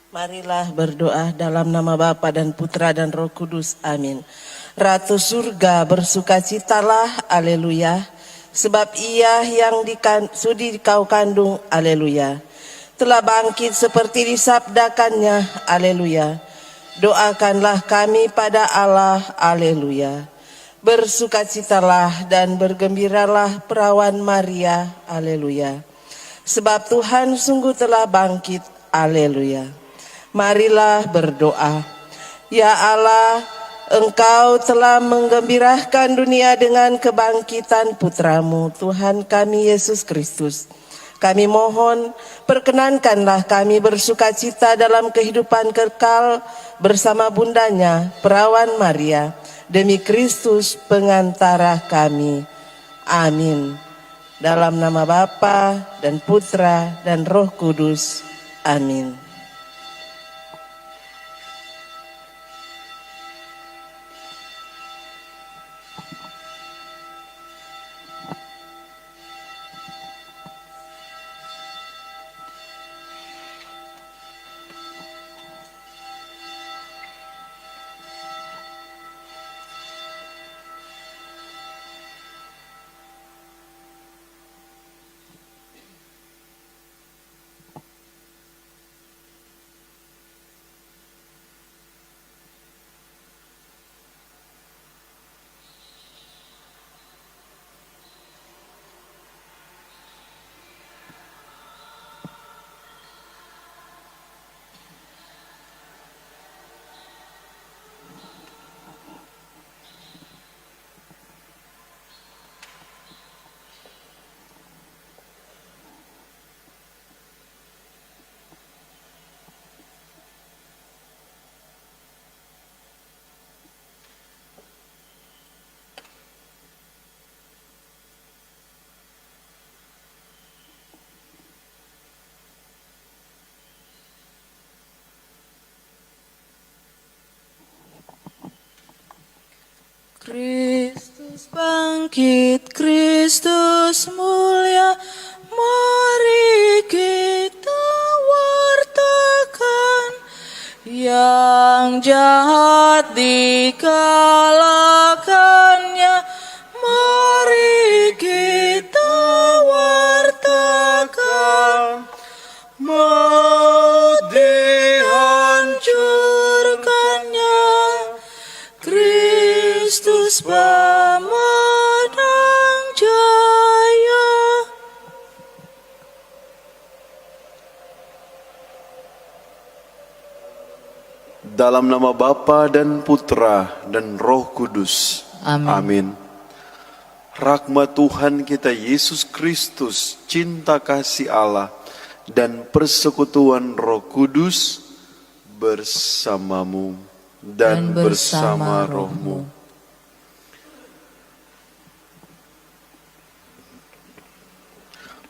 Marilah berdoa dalam nama Bapa dan Putra dan Roh Kudus. Amin. Ratu surga bersukacitalah, aleluya. Sebab ia yang sudi kau kandung, aleluya. Telah bangkit seperti disabdakannya, aleluya. Doakanlah kami pada Allah, aleluya. Bersukacitalah dan bergembiralah perawan Maria, aleluya. Sebab Tuhan sungguh telah bangkit, aleluya. Marilah berdoa. Ya Allah, Engkau telah menggembirakan dunia dengan kebangkitan Putramu, Tuhan kami Yesus Kristus. Kami mohon, perkenankanlah kami bersukacita dalam kehidupan kekal bersama bundanya, perawan Maria, demi Kristus pengantara kami. Amin. Dalam nama Bapa dan Putra dan Roh Kudus. Amin. Kristus bangkit, Kristus mulia, mari kita wartakan. Yang jahat dikalahkannya, mari kita wartakan. Maut dihancurkannya, Kristus pemenang jaya. Dalam nama Bapa dan Putra dan Roh Kudus. Amin. Amin. Rahmat Tuhan kita Yesus Kristus, cinta kasih Allah, dan persekutuan Roh Kudus bersamamu dan bersama rohmu.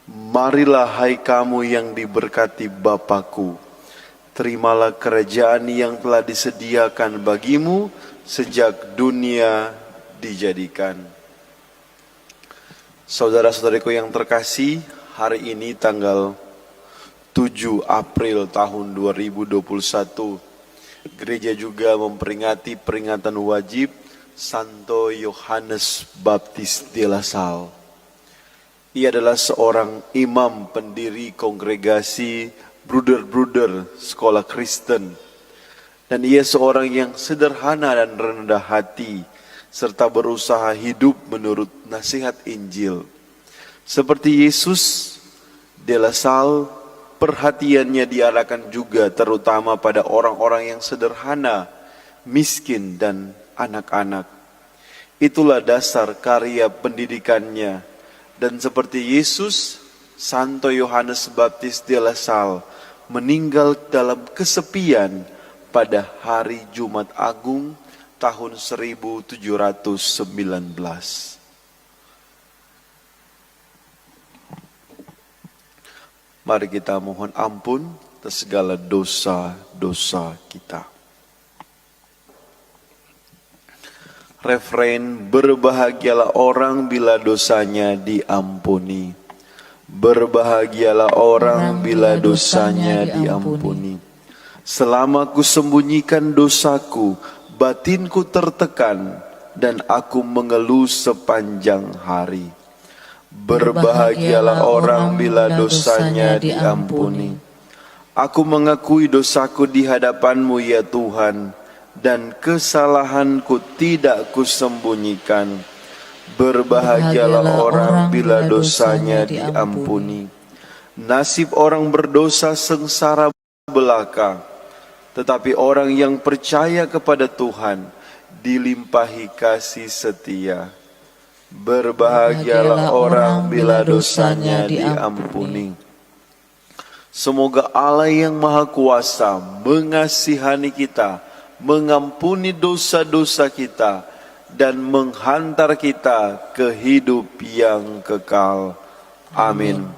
Marilah hai kamu yang diberkati Bapa-Ku, terimalah kerajaan yang telah disediakan bagimu sejak dunia dijadikan. Saudara-saudariku yang terkasih, hari ini tanggal 7 April tahun 2021, gereja juga memperingati peringatan wajib Santo Yohanes Baptis de la Salle. Ia adalah seorang imam pendiri kongregasi Bruder-Bruder Sekolah Kristen. Dan ia seorang yang sederhana dan rendah hati, serta berusaha hidup menurut nasihat Injil. Seperti Yesus, de la Salle, perhatiannya diarahkan juga terutama pada orang-orang yang sederhana, miskin, dan anak-anak. Itulah dasar karya pendidikannya. Dan seperti Yesus, Santo Yohanes Baptis de la Salle meninggal dalam kesepian pada hari Jumat Agung tahun 1719. Mari kita mohon ampun atas segala dosa-dosa kita. Refrain, berbahagialah orang bila dosanya diampuni. Berbahagialah orang bila dosanya diampuni. Selama kusembunyikan dosaku, batinku tertekan, dan aku mengeluh sepanjang hari. Berbahagialah orang bila dosanya diampuni. Aku mengakui dosaku di hadapan-Mu ya Tuhan, dan kesalahanku tidak kusembunyikan. Berbahagialah orang bila dosanya diampuni. Nasib orang berdosa sengsara belaka, tetapi orang yang percaya kepada Tuhan dilimpahi kasih setia. Berbahagialah orang bila dosanya diampuni. Semoga Allah yang Maha Kuasa mengasihani kita, mengampuni dosa-dosa kita, dan menghantar kita ke hidup yang kekal. Amin.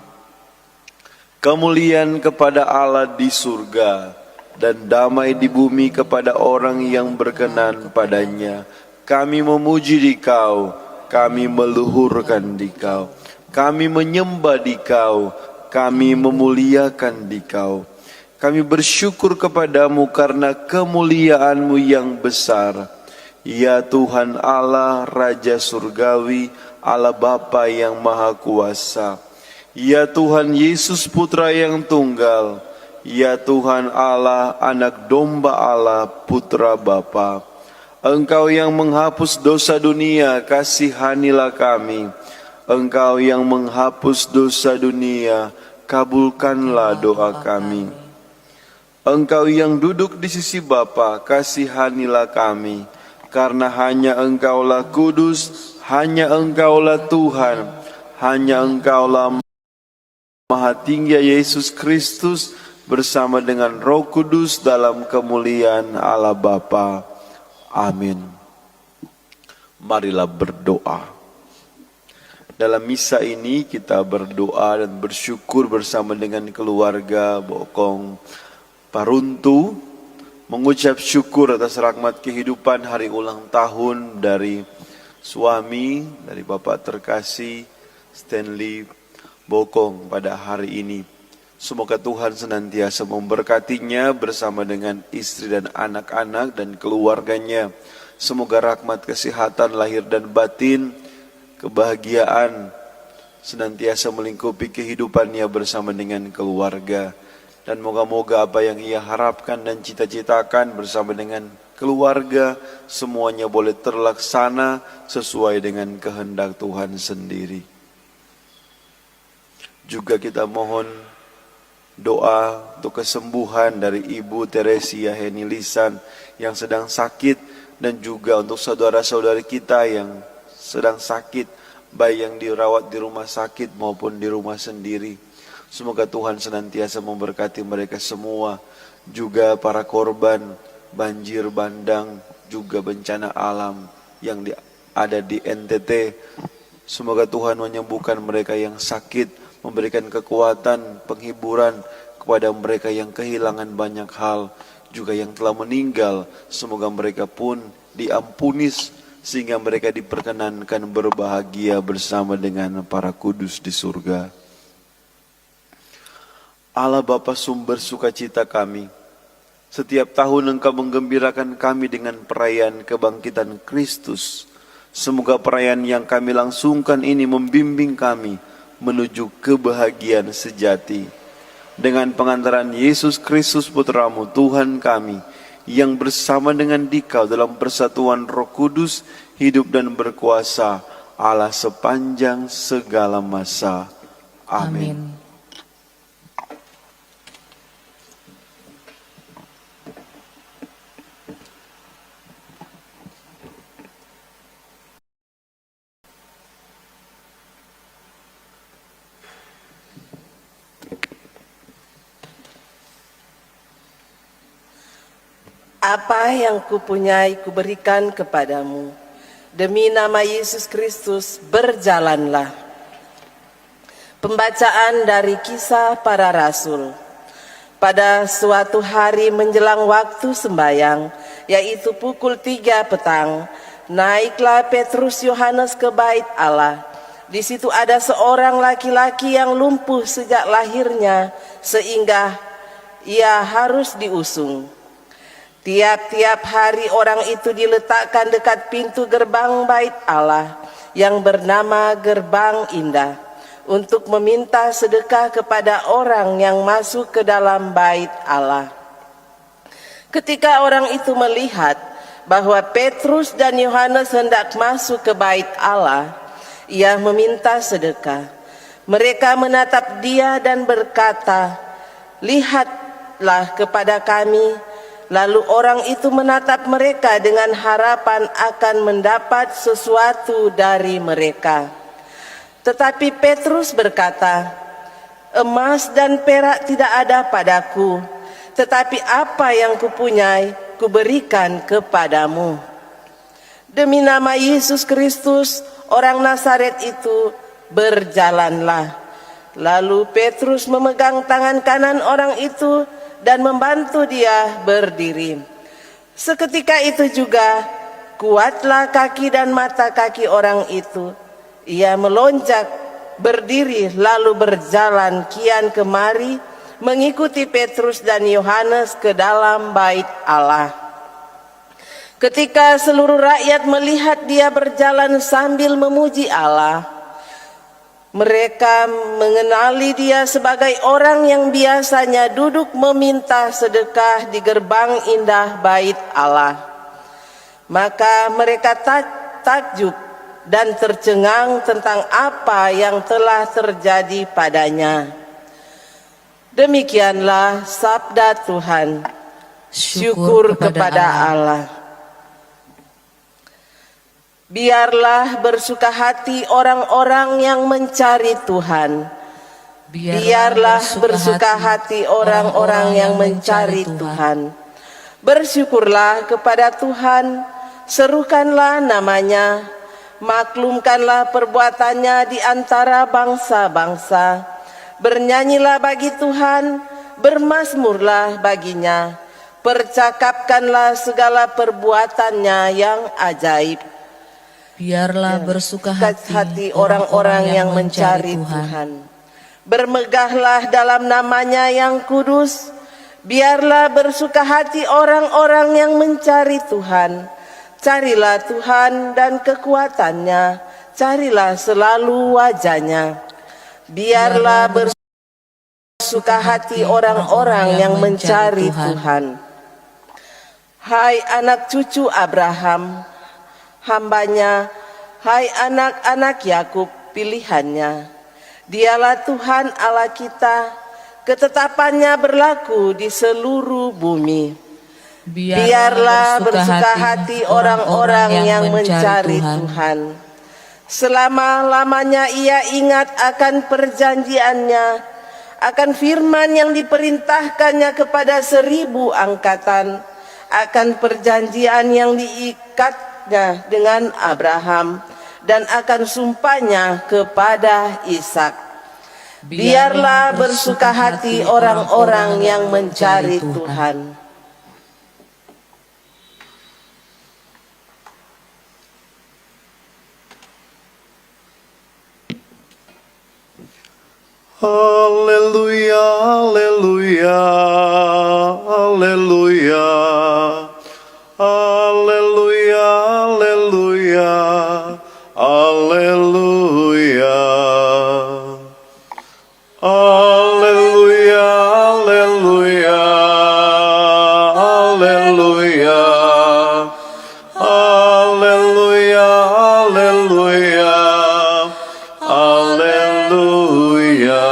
Kemuliaan kepada Allah di surga, dan damai di bumi kepada orang yang berkenan padanya. Kami memuji Dikau, kami meluhurkan Dikau, kami menyembah Dikau, kami memuliakan Dikau. Kami bersyukur kepadamu karena kemuliaan-Mu yang besar. Ya Tuhan Allah, Raja Surgawi, Allah Bapa yang Maha Kuasa. Ya Tuhan Yesus Putra yang tunggal. Ya Tuhan Allah, Anak Domba Allah, Putra Bapa. Engkau yang menghapus dosa dunia, kasihanilah kami. Engkau yang menghapus dosa dunia, kabulkanlah doa kami. Engkau yang duduk di sisi Bapa, kasihanilah kami. Karena hanya Engkaulah kudus, hanya Engkaulah Tuhan, hanya Engkaulah Maha Tinggi Yesus Kristus bersama dengan Roh Kudus dalam kemuliaan Allah Bapa. Amin. Marilah berdoa. Dalam misa ini kita berdoa dan bersyukur bersama dengan keluarga Bokong Paruntu, mengucap syukur atas rahmat kehidupan hari ulang tahun dari suami, dari Bapak terkasih Stanley Bokong pada hari ini. Semoga Tuhan senantiasa memberkatinya bersama dengan istri dan anak-anak dan keluarganya. Semoga rahmat kesehatan lahir dan batin, kebahagiaan senantiasa melingkupi kehidupannya bersama dengan keluarga. Dan moga-moga apa yang ia harapkan dan cita-citakan bersama dengan keluarga, semuanya boleh terlaksana sesuai dengan kehendak Tuhan sendiri. Juga kita mohon doa untuk kesembuhan dari Ibu Teresia Heni Lisan yang sedang sakit, dan juga untuk saudara-saudari kita yang sedang sakit, baik yang dirawat di rumah sakit maupun di rumah sendiri. Semoga Tuhan senantiasa memberkati mereka semua. Juga para korban banjir bandang, juga bencana alam yang ada di NTT. Semoga Tuhan menyembuhkan mereka yang sakit, memberikan kekuatan, penghiburan kepada mereka yang kehilangan banyak hal, juga yang telah meninggal. Semoga mereka pun diampuni sehingga mereka diperkenankan berbahagia bersama dengan para kudus di surga. Allah Bapa sumber sukacita kami, setiap tahun Engkau menggembirakan kami dengan perayaan kebangkitan Kristus. Semoga perayaan yang kami langsungkan ini membimbing kami menuju kebahagiaan sejati. Dengan pengantaran Yesus Kristus Putra-Mu Tuhan kami, yang bersama dengan Dikau dalam persatuan Roh Kudus, hidup dan berkuasa Allah sepanjang segala masa. Amin. Apa yang kupunyai kuberikan kepadamu. Demi nama Yesus Kristus, berjalanlah. Pembacaan dari Kisah Para Rasul. Pada suatu hari menjelang waktu sembayang, yaitu pukul 3 petang, naiklah Petrus Yohanes ke bait Allah. Di situ ada seorang laki-laki yang lumpuh sejak lahirnya, sehingga ia harus diusung. Tiap-tiap hari orang itu diletakkan dekat pintu gerbang bait Allah yang bernama Gerbang Indah untuk meminta sedekah kepada orang yang masuk ke dalam bait Allah. Ketika orang itu melihat bahwa Petrus dan Yohanes hendak masuk ke bait Allah, ia meminta sedekah. Mereka menatap dia dan berkata, "Lihatlah kepada kami." Lalu orang itu menatap mereka dengan harapan akan mendapat sesuatu dari mereka. Tetapi Petrus berkata, "Emas dan perak tidak ada padaku, tetapi apa yang kupunyai kuberikan kepadamu. Demi nama Yesus Kristus, orang Nazaret itu, berjalanlah." Lalu Petrus memegang tangan kanan orang itu dan membantu dia berdiri. Seketika itu juga kuatlah kaki dan mata kaki orang itu. Ia melonjak, berdiri, lalu berjalan kian kemari mengikuti Petrus dan Yohanes ke dalam bait Allah. Ketika seluruh rakyat melihat dia berjalan sambil memuji Allah, mereka mengenali dia sebagai orang yang biasanya duduk meminta sedekah di gerbang indah bait Allah. Maka mereka takjub dan tercengang tentang apa yang telah terjadi padanya. Demikianlah sabda Tuhan. Syukur kepada Allah. Biarlah bersuka hati orang-orang yang mencari Tuhan. Biarlah bersuka hati orang-orang yang mencari Tuhan. Bersyukurlah kepada Tuhan, serukanlah namanya, maklumkanlah perbuatannya di antara bangsa-bangsa. Bernyanyilah bagi Tuhan, bermazmurlah baginya, percakapkanlah segala perbuatannya yang ajaib. Biarlah bersuka hati orang-orang yang mencari Tuhan. Bermegahlah dalam namanya yang kudus. Biarlah bersuka hati orang-orang yang mencari Tuhan. Carilah Tuhan dan kekuatannya. Carilah selalu wajahnya. Biarlah bersuka hati orang-orang yang mencari Tuhan. Hai anak cucu Abraham, hambanya, hai anak-anak Yakub, pilihannya. Dialah Tuhan Allah kita, ketetapannya berlaku di seluruh bumi. Biarlah bersuka hati orang-orang yang mencari Tuhan. Selama-lamanya ia ingat akan perjanjiannya, akan firman yang diperintahkannya kepada 1000 angkatan, akan perjanjian yang diikat dengan Abraham dan akan sumpahnya kepada Ishak. Biarlah bersuka hati orang-orang yang mencari Tuhan. Haleluya, haleluya, haleluya. Haleluya, haleluya, haleluya. Haleluya, haleluya, haleluya. Haleluya, haleluya, haleluya.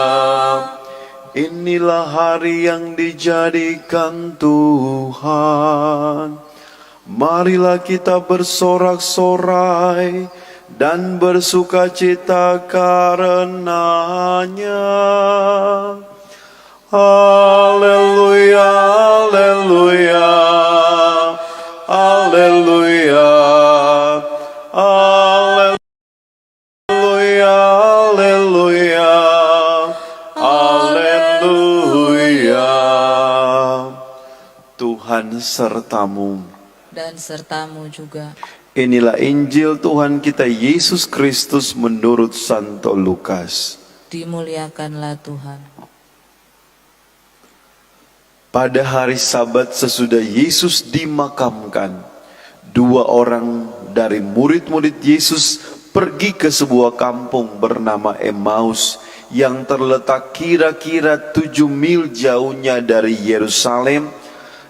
Inilah hari yang dijadikan Tuhan. Marilah kita bersorak-sorai dan bersukacita karenanya. Haleluya, haleluya, haleluya, haleluya, haleluya, haleluya. Tuhan sertamu dan sertamu juga. Inilah Injil Tuhan kita Yesus Kristus menurut Santo Lukas. Dimuliakanlah Tuhan. Pada hari Sabat sesudah Yesus dimakamkan, dua orang dari murid-murid Yesus pergi ke sebuah kampung bernama Emmaus yang terletak kira-kira 7 mil jauhnya dari Yerusalem,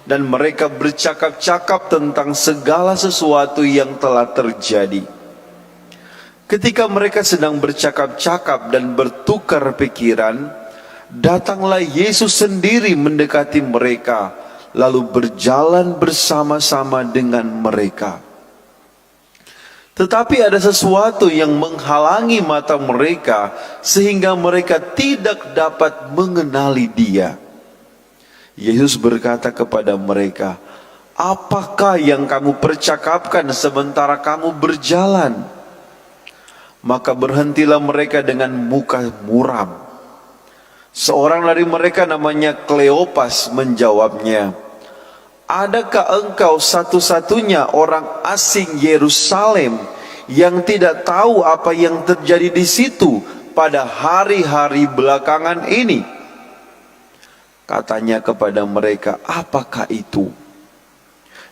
dan mereka bercakap-cakap tentang segala sesuatu yang telah terjadi. Ketika mereka sedang bercakap-cakap dan bertukar pikiran, datanglah Yesus sendiri mendekati mereka, lalu berjalan bersama-sama dengan mereka. Tetapi ada sesuatu yang menghalangi mata mereka, sehingga mereka tidak dapat mengenali Dia. Yesus berkata kepada mereka, "Apakah yang kamu percakapkan sementara kamu berjalan?" Maka berhentilah mereka dengan muka muram. Seorang dari mereka namanya Kleopas menjawabnya, "Adakah engkau satu-satunya orang asing Yerusalem yang tidak tahu apa yang terjadi di situ pada hari-hari belakangan ini?" Katanya kepada mereka, "Apakah itu?"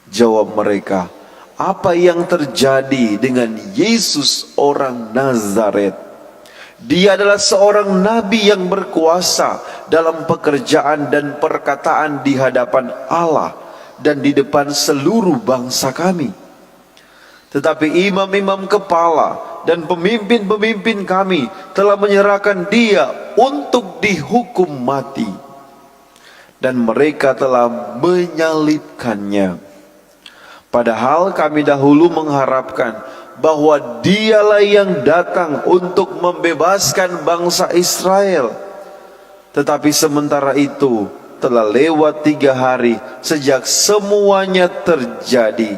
Jawab mereka, "Apa yang terjadi dengan Yesus orang Nazaret? Dia adalah seorang nabi yang berkuasa dalam pekerjaan dan perkataan di hadapan Allah dan di depan seluruh bangsa kami. Tetapi imam-imam kepala dan pemimpin-pemimpin kami telah menyerahkan Dia untuk dihukum mati, dan mereka telah menyalibkannya. Padahal kami dahulu mengharapkan bahwa Dialah yang datang untuk membebaskan bangsa Israel. Tetapi sementara itu telah lewat 3 hari sejak semuanya terjadi.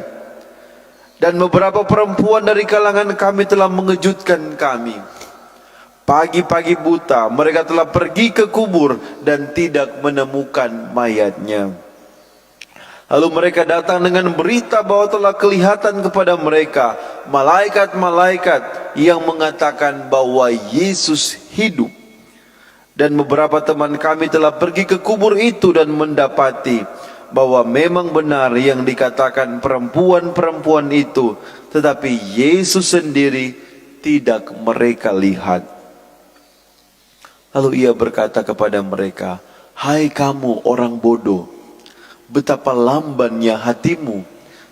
Dan beberapa perempuan dari kalangan kami telah mengejutkan kami. Pagi-pagi buta mereka telah pergi ke kubur dan tidak menemukan mayatnya. Lalu mereka datang dengan berita bahwa telah kelihatan kepada mereka malaikat-malaikat yang mengatakan bahwa Yesus hidup. Dan beberapa teman kami telah pergi ke kubur itu dan mendapati bahwa memang benar yang dikatakan perempuan-perempuan itu, tetapi Yesus sendiri tidak mereka lihat." Lalu Ia berkata kepada mereka, "Hai kamu orang bodoh, betapa lambannya hatimu,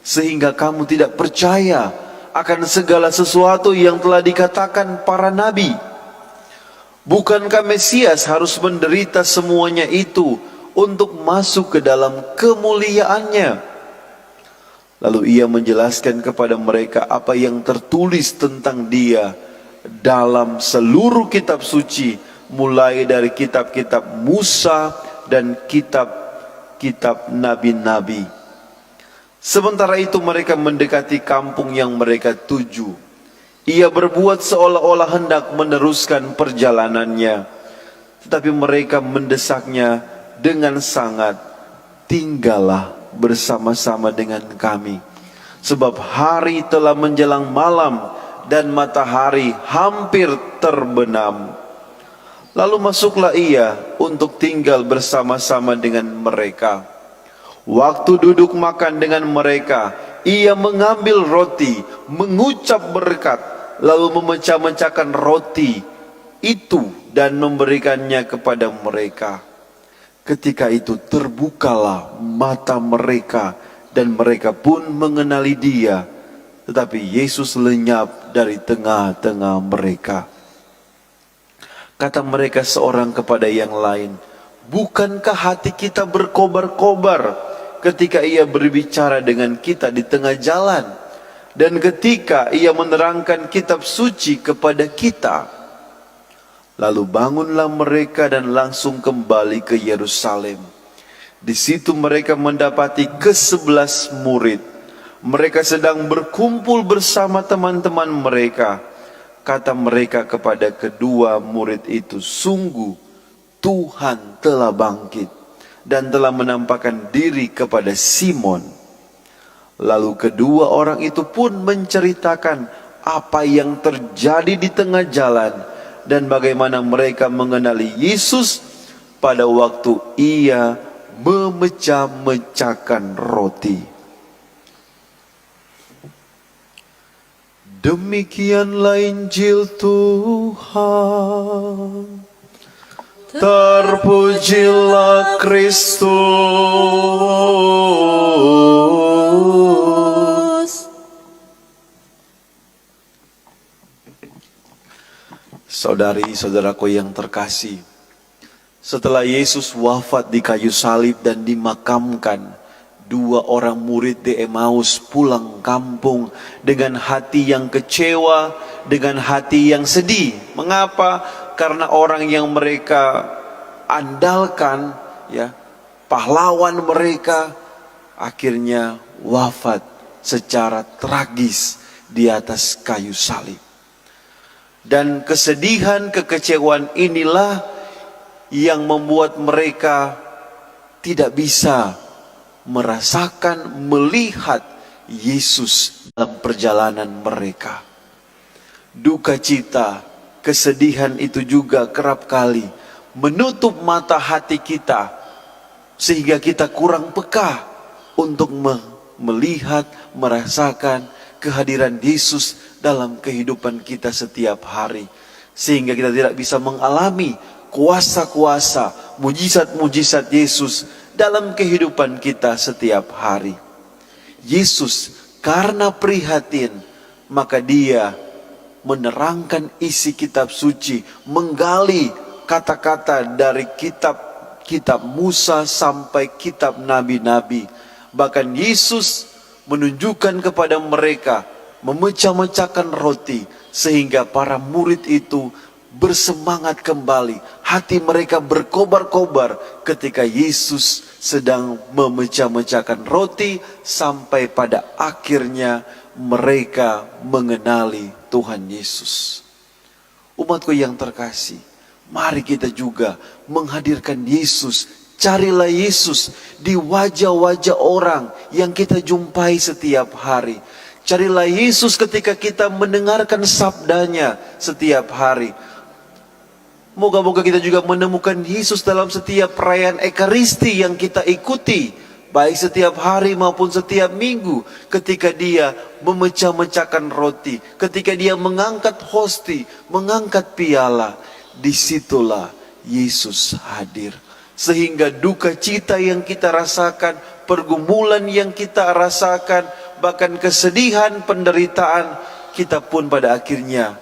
sehingga kamu tidak percaya akan segala sesuatu yang telah dikatakan para nabi. Bukankah Mesias harus menderita semuanya itu untuk masuk ke dalam kemuliaannya?" Lalu Ia menjelaskan kepada mereka apa yang tertulis tentang Dia dalam seluruh kitab suci, mulai dari kitab-kitab Musa dan kitab nabi-nabi. Sementara itu mereka mendekati kampung yang mereka tuju. Ia berbuat seolah-olah hendak meneruskan perjalanannya, tetapi mereka mendesaknya dengan sangat, "Tinggallah bersama-sama dengan kami, sebab hari telah menjelang malam dan matahari hampir terbenam." Lalu masuklah Ia untuk tinggal bersama-sama dengan mereka. Waktu duduk makan dengan mereka, Ia mengambil roti, mengucap berkat, lalu memecah-mecahkan roti itu dan memberikannya kepada mereka. Ketika itu terbukalah mata mereka dan mereka pun mengenali Dia, tetapi Yesus lenyap dari tengah-tengah mereka. Kata mereka seorang kepada yang lain, "Bukankah hati kita berkobar-kobar ketika Ia berbicara dengan kita di tengah jalan, dan ketika Ia menerangkan kitab suci kepada kita?" Lalu bangunlah mereka dan langsung kembali ke Yerusalem. Di situ mereka mendapati ke-11 murid. Mereka sedang berkumpul bersama teman-teman mereka. Kata mereka kepada kedua murid itu, "Sungguh Tuhan telah bangkit dan telah menampakkan diri kepada Simon." Lalu kedua orang itu pun menceritakan apa yang terjadi di tengah jalan dan bagaimana mereka mengenali Yesus pada waktu Ia memecah-mecahkan roti. Demikianlah Injil Tuhan. Terpujilah Kristus. Saudari-saudaraku yang terkasih, setelah Yesus wafat di kayu salib dan dimakamkan, dua orang murid di Emmaus pulang kampung dengan hati yang kecewa, dengan hati yang sedih. Mengapa? Karena orang yang mereka andalkan, ya, pahlawan mereka, akhirnya wafat secara tragis di atas kayu salib. Dan kesedihan, kekecewaan inilah yang membuat mereka tidak bisa merasakan, melihat Yesus dalam perjalanan mereka. Duka cita, kesedihan itu juga kerap kali menutup mata hati kita, sehingga kita kurang peka untuk melihat, merasakan kehadiran Yesus dalam kehidupan kita setiap hari. Sehingga kita tidak bisa mengalami kuasa-kuasa, mujizat-mujizat Yesus dalam kehidupan kita setiap hari. Yesus karena prihatin, maka dia menerangkan isi kitab suci, menggali kata-kata dari kitab Musa sampai kitab nabi-nabi. Bahkan Yesus menunjukkan kepada mereka, memecah-mecahkan roti, sehingga para murid itu bersemangat kembali. Hati mereka berkobar-kobar ketika Yesus sedang memecah-mecahkan roti, sampai pada akhirnya mereka mengenali Tuhan Yesus. Umatku yang terkasih, mari kita juga menghadirkan Yesus. Carilah Yesus di wajah-wajah orang yang kita jumpai setiap hari. Carilah Yesus ketika kita mendengarkan sabdanya setiap hari. Moga-moga kita juga menemukan Yesus dalam setiap perayaan Ekaristi yang kita ikuti, baik setiap hari maupun setiap minggu. Ketika dia memecah-mecahkan roti, ketika dia mengangkat hosti, mengangkat piala, disitulah Yesus hadir. Sehingga duka cita yang kita rasakan, pergumulan yang kita rasakan, bahkan kesedihan, penderitaan, kita pun pada akhirnya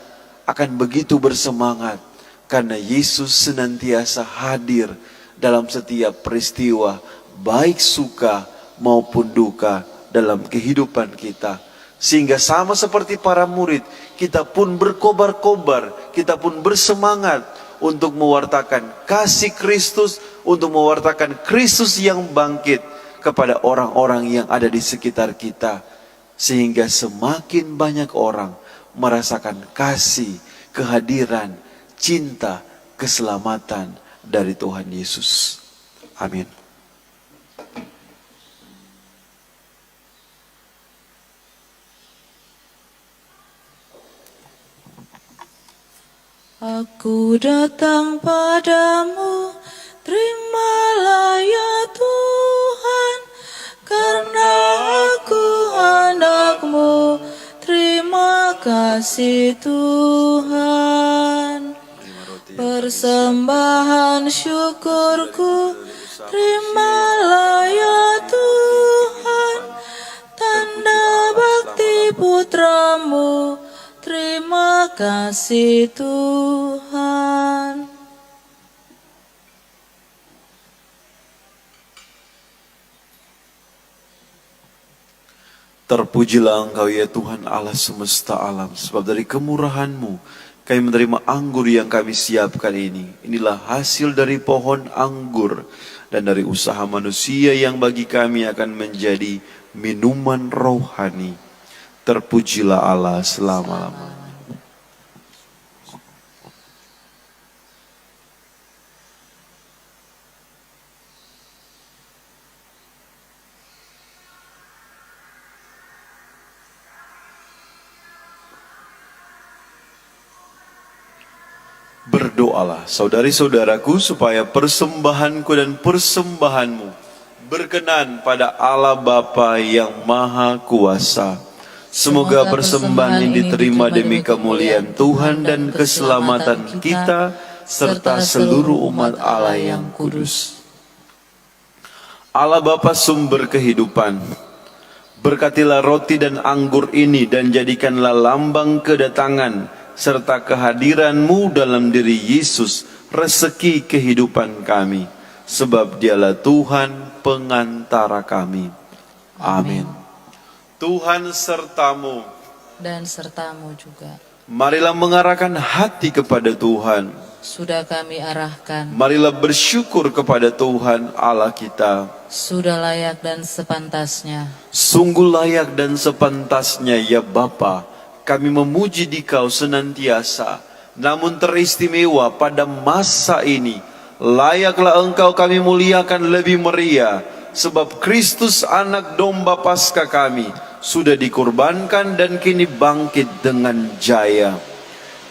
akan begitu bersemangat. Karena Yesus senantiasa hadir dalam setiap peristiwa, baik suka maupun duka dalam kehidupan kita. Sehingga sama seperti para murid, kita pun berkobar-kobar, kita pun bersemangat untuk mewartakan kasih Kristus, untuk mewartakan Kristus yang bangkit kepada orang-orang yang ada di sekitar kita. Sehingga semakin banyak orang merasakan kasih, kehadiran, cinta, keselamatan dari Tuhan Yesus. Amin. Aku datang padamu, terimalah ya Tuhan, karena aku anakmu, terima kasih Tuhan. Persembahan syukurku, terimalah ya Tuhan, tanda bakti putramu, terima kasih Tuhan. Terpujilah Engkau ya Tuhan Allah semesta alam, sebab dari kemurahan-Mu kami menerima anggur yang kami siapkan ini. Inilah hasil dari pohon anggur dan dari usaha manusia yang bagi kami akan menjadi minuman rohani. Terpujilah Allah selama-lamanya. Berdoalah saudari-saudaraku supaya persembahanku dan persembahanmu berkenan pada Allah Bapa yang Maha Kuasa. Semoga persembahan ini diterima demi kemuliaan Tuhan dan keselamatan kita serta seluruh umat Allah yang kudus. Allah Bapa sumber kehidupan, berkatilah roti dan anggur ini dan jadikanlah lambang kedatangan serta kehadiran-Mu dalam diri Yesus, rezeki kehidupan kami. Sebab Dialah Tuhan pengantara kami. Amin. Tuhan sertamu. Dan sertamu juga. Marilah mengarahkan hati kepada Tuhan. Sudah kami arahkan. Marilah bersyukur kepada Tuhan Allah kita. Sudah layak dan sepantasnya. Sungguh layak dan sepantasnya ya Bapa, kami memuji Dikau senantiasa. Namun teristimewa pada masa ini, layaklah Engkau kami muliakan lebih meriah. Sebab Kristus anak domba Paskah kami sudah dikorbankan dan kini bangkit dengan jaya.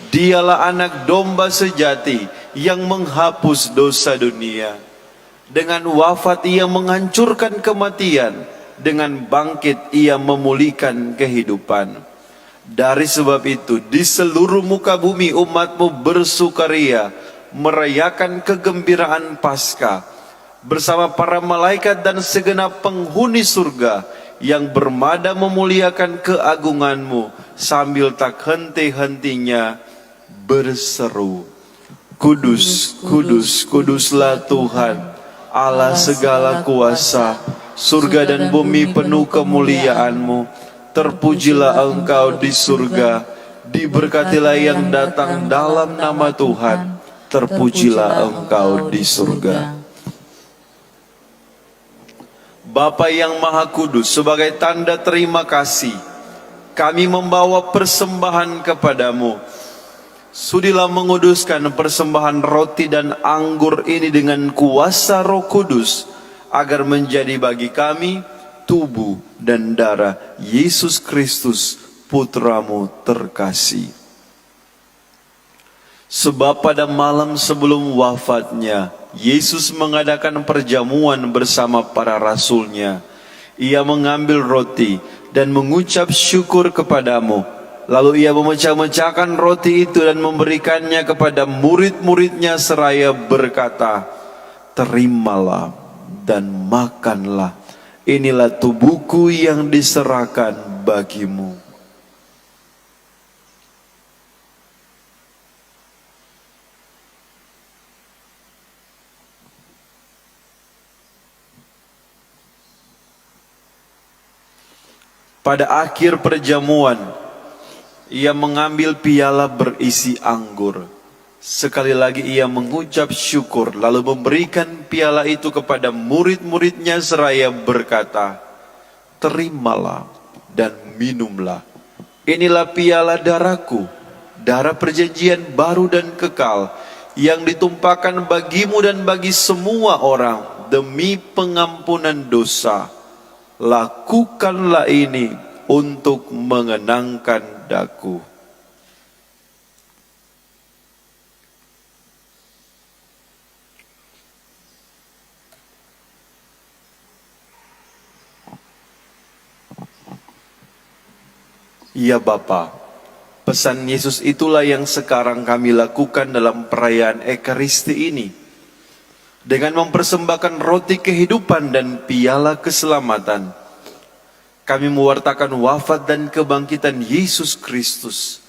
Dialah anak domba sejati yang menghapus dosa dunia. Dengan wafat Ia menghancurkan kematian, dengan bangkit Ia memulihkan kehidupan. Dari sebab itu di seluruh muka bumi umat-Mu bersukaria, merayakan kegembiraan Paskah bersama para malaikat dan segenap penghuni surga yang bermada memuliakan keagungan-Mu sambil tak henti-hentinya berseru, Kudus, kudus, kuduslah Tuhan, Allah segala kuasa, surga dan bumi penuh kemuliaan-Mu. Terpujilah Engkau di surga, diberkatilah yang datang dalam nama Tuhan, terpujilah Engkau di surga. Bapa yang Maha Kudus, sebagai tanda terima kasih, kami membawa persembahan kepadamu. Sudilah menguduskan persembahan roti dan anggur ini dengan kuasa Roh Kudus, agar menjadi bagi kami tubuh dan darah Yesus Kristus, Putra-Mu terkasih. Sebab pada malam sebelum wafatnya, Yesus mengadakan perjamuan bersama para rasul-Nya. Ia mengambil roti dan mengucap syukur kepadamu. Lalu Ia memecah-mecahkan roti itu dan memberikannya kepada murid-murid-Nya seraya berkata, Terimalah dan makanlah. Inilah tubuhku yang diserahkan bagimu. Pada akhir perjamuan, Ia mengambil piala berisi anggur. Sekali lagi Ia mengucap syukur, lalu memberikan piala itu kepada murid-murid-Nya seraya berkata, Terimalah dan minumlah. Inilah piala darahku, darah perjanjian baru dan kekal, yang ditumpahkan bagimu dan bagi semua orang demi pengampunan dosa. Lakukanlah ini untuk mengenangkan daku. Ya Bapa, pesan Yesus itulah yang sekarang kami lakukan dalam perayaan Ekaristi ini. Dengan mempersembahkan roti kehidupan dan piala keselamatan, kami mewartakan wafat dan kebangkitan Yesus Kristus.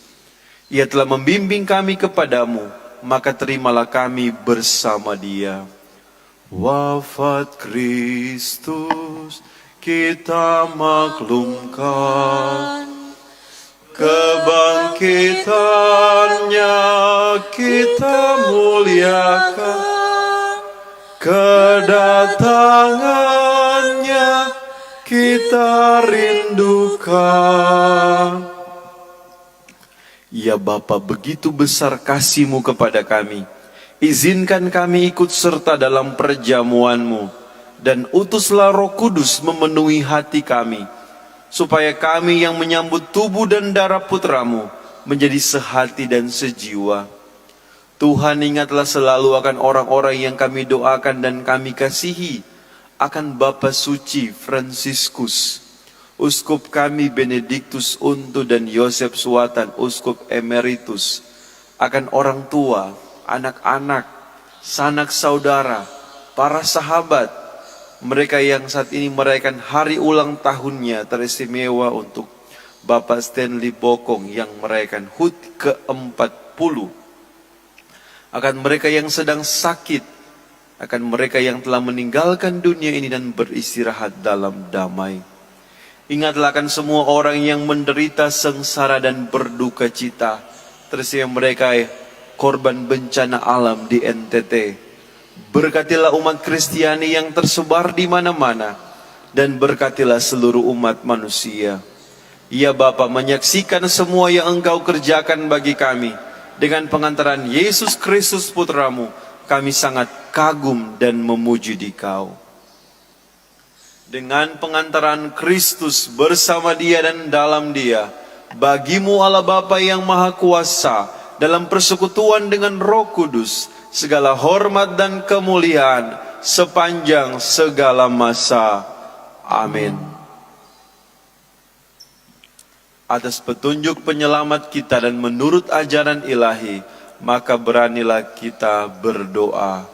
Ia telah membimbing kami kepadamu, maka terimalah kami bersama Dia. Wafat Kristus kita maklumkan, kebangkitannya kita muliakan, kedatangannya kita rindukan. Ya Bapa, begitu besar kasih-Mu kepada kami. Izinkan kami ikut serta dalam perjamuan-Mu, dan utuslah Roh Kudus memenuhi hati kami, supaya kami yang menyambut tubuh dan darah Putra-Mu menjadi sehati dan sejiwa. Tuhan, ingatlah selalu akan orang-orang yang kami doakan dan kami kasihi, akan Bapa Suci Fransiskus, Uskup kami Benediktus Untu dan Yosef Suatan, Uskup Emeritus, akan orang tua, anak-anak, sanak saudara, para sahabat, mereka yang saat ini merayakan hari ulang tahunnya teristimewa untuk Bapak Stanley Bokong yang merayakan HUT ke-40, akan mereka yang sedang sakit, akan mereka yang telah meninggalkan dunia ini dan beristirahat dalam damai. Ingatlah akan semua orang yang menderita sengsara dan berduka cita, terutama mereka korban bencana alam di NTT. Berkatilah umat Kristiani yang tersebar di mana-mana, dan berkatilah seluruh umat manusia. Ya Bapa, menyaksikan semua yang Engkau kerjakan bagi kami, dengan pengantaran Yesus Kristus Putramu, kami sangat kagum dan memuji Dikau. Dengan pengantaran Kristus bersama Dia dan dalam Dia, bagimu Allah Bapa yang Maha Kuasa, dalam persekutuan dengan Roh Kudus, segala hormat dan kemuliaan sepanjang segala masa. Amin. Atas petunjuk penyelamat kita dan menurut ajaran ilahi, maka beranilah kita berdoa.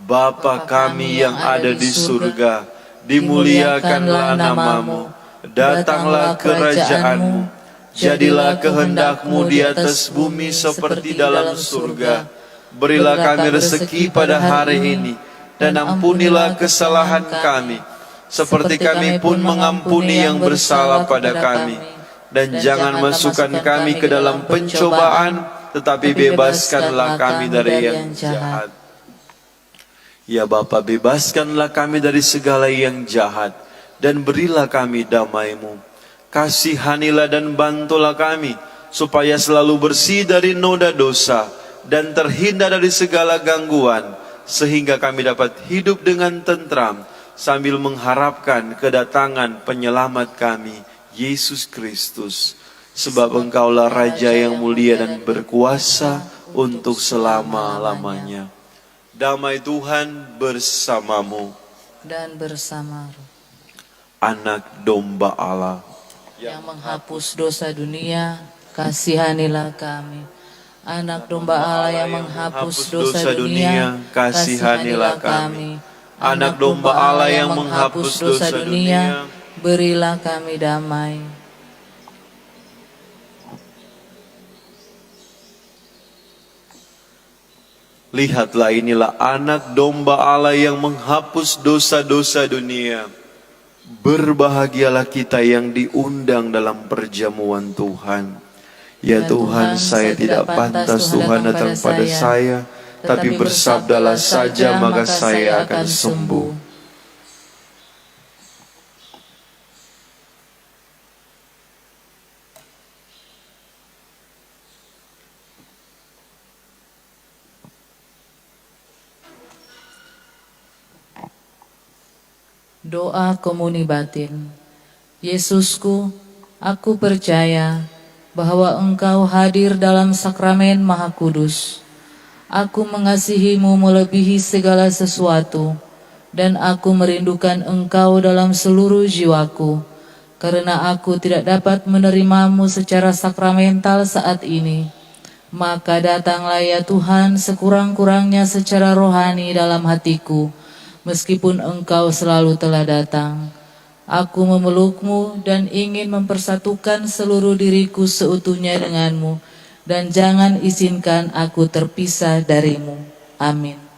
Bapa kami yang ada di surga, dimuliakanlah namamu, datanglah kerajaanmu, jadilah kehendak-Mu di atas bumi seperti dalam surga. Berilah kami rezeki pada hari ini, dan ampunilah kesalahan kami, seperti kami pun mengampuni yang bersalah pada kami. Dan jangan masukkan kami ke dalam pencobaan, tetapi bebaskanlah kami dari yang jahat. Ya Bapa, bebaskanlah kami dari segala yang jahat, dan berilah kami damai-Mu. Kasihanilah dan bantulah kami, supaya selalu bersih dari noda dosa, dan terhindar dari segala gangguan, sehingga kami dapat hidup dengan tentram, sambil mengharapkan kedatangan penyelamat kami, Yesus Kristus. Sebab Engkaulah Raja yang mulia dan berkuasa untuk selama-lamanya. Damai Tuhan bersamamu. Dan bersama Roh Anak domba Allah, yang menghapus dosa dunia, kasihanilah kami. Anak domba Allah yang menghapus dosa dunia, kasihanilah kami. Anak domba Allah yang menghapus dosa dunia, berilah kami damai. lihatlah inilah anak domba Allah yang menghapus dosa-dosa dunia. Berbahagialah kita yang diundang dalam perjamuan Tuhan. Ya Tuhan, saya tidak pantas Tuhan datang pada saya, tapi bersabdalah saja maka saya akan sembuh. Doa komuni batin. Yesusku, aku percaya bahwa Engkau hadir dalam sakramen Maha Kudus. Aku mengasihimu melebihi segala sesuatu, dan aku merindukan Engkau dalam seluruh jiwaku, karena aku tidak dapat menerimamu secara sakramental saat ini. Maka datanglah ya Tuhan sekurang-kurangnya secara rohani dalam hatiku, meskipun Engkau selalu telah datang. Aku memelukmu dan ingin mempersatukan seluruh diriku seutuhnya denganmu, dan jangan izinkan aku terpisah darimu. Amin.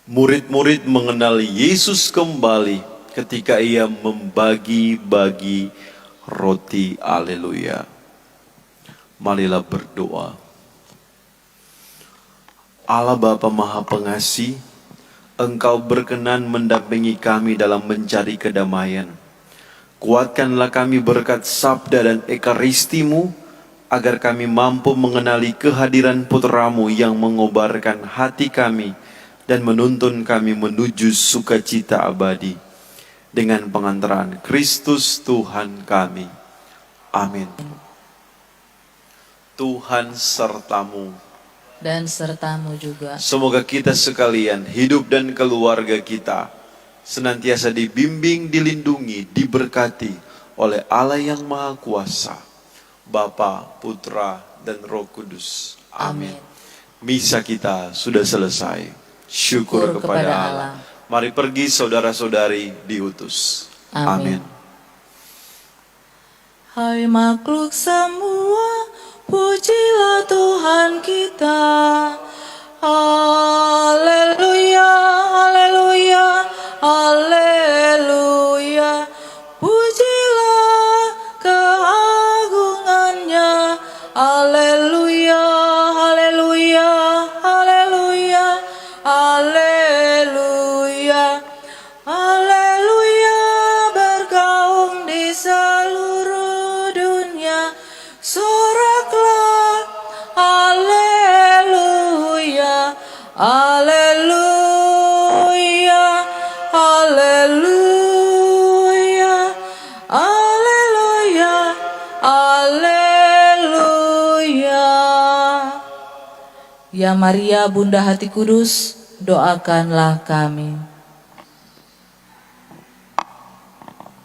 Murid-murid mengenali Yesus kembali ketika ia membagi-bagi roti. Haleluya. Marilah berdoa. Allah Bapa Maha Pengasih, Engkau berkenan mendampingi kami dalam mencari kedamaian. Kuatkanlah kami berkat sabda dan ekaristimu, agar kami mampu mengenali kehadiran putramu yang mengobarkan hati kami dan menuntun kami menuju sukacita abadi. Dengan pengantaran Kristus Tuhan kami. Amin. Tuhan sertamu. Dan sertamu juga. Semoga kita sekalian, hidup dan keluarga kita, senantiasa dibimbing, dilindungi, diberkati oleh Allah yang Maha Kuasa, Bapa, Putra, dan Roh Kudus. Amin. Misa kita sudah selesai. Syukur kepada Allah. Mari pergi saudara-saudari diutus. Amin. Hai makhluk semua, pujilah Tuhan kita. Haleluya, haleluya, haleluya. Pujilah keagungannya. Haleluya, haleluya, haleluya, haleluya. Haleluya, bergaung di seluruh dunia. Soraklah, haleluya, haleluya, haleluya, haleluya, haleluya. Ya Maria, Bunda Hati Kudus, doakanlah kami.